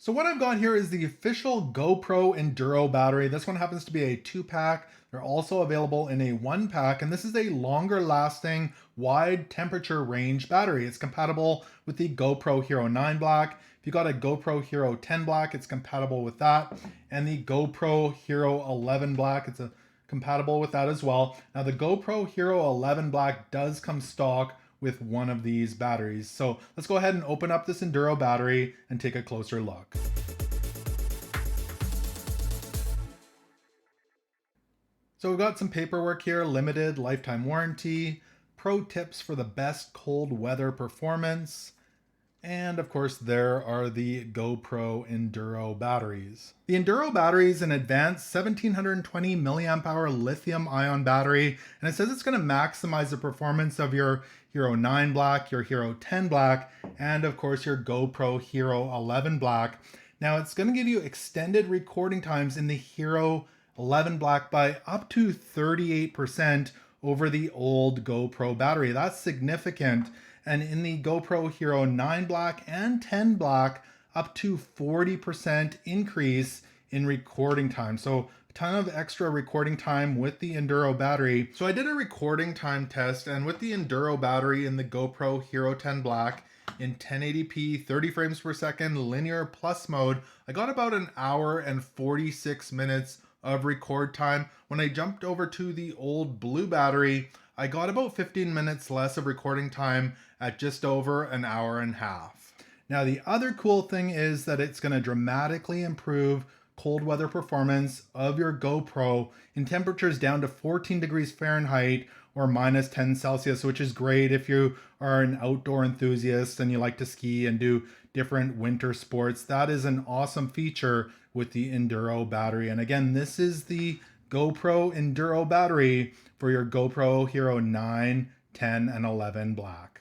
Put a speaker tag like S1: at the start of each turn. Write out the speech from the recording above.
S1: So what I've got here is the official GoPro Enduro battery. This one happens to be a 2-pack. They're also available in a 1-pack, and this is a longer lasting, wide temperature range battery. It's compatible with the GoPro Hero 9 Black. If you got a GoPro Hero 10 Black, it's compatible with that. And the GoPro Hero 11 Black, compatible with that as well. Now the GoPro Hero 11 Black does come stock with one of these batteries. So let's go ahead and open up this Enduro battery and take a closer look. So we've got some paperwork here: limited lifetime warranty, pro tips for the best cold weather performance, and of course, there are the GoPro Enduro batteries. The Enduro battery is an advanced 1720 milliamp hour lithium ion battery, and it says it's going to maximize the performance of your Hero 9 Black, your Hero 10 Black, and of course your GoPro Hero 11 Black. Now it's going to give you extended recording times in the Hero 11 Black by up to 38% over the old GoPro battery. That's significant. And in the GoPro Hero 9 Black and 10 Black, up to 40% increase in recording time. So a ton of extra recording time with the Enduro battery. So I did a recording time test, and with the Enduro battery in the GoPro Hero 10 Black in 1080p, 30 frames per second, linear plus mode, I got about an hour and 46 minutes of record time. When I jumped over to the old blue battery, I got about 15 minutes less of recording time at just over an hour and a half. Now, the other cool thing is that it's going to dramatically improve cold weather performance of your GoPro in temperatures down to 14 degrees Fahrenheit or minus 10 Celsius, which is great if you are an outdoor enthusiast and you like to ski and do different winter sports. That is an awesome feature with the Enduro battery. And again, this is the GoPro Enduro battery for your GoPro Hero 9, 10, and 11 Black.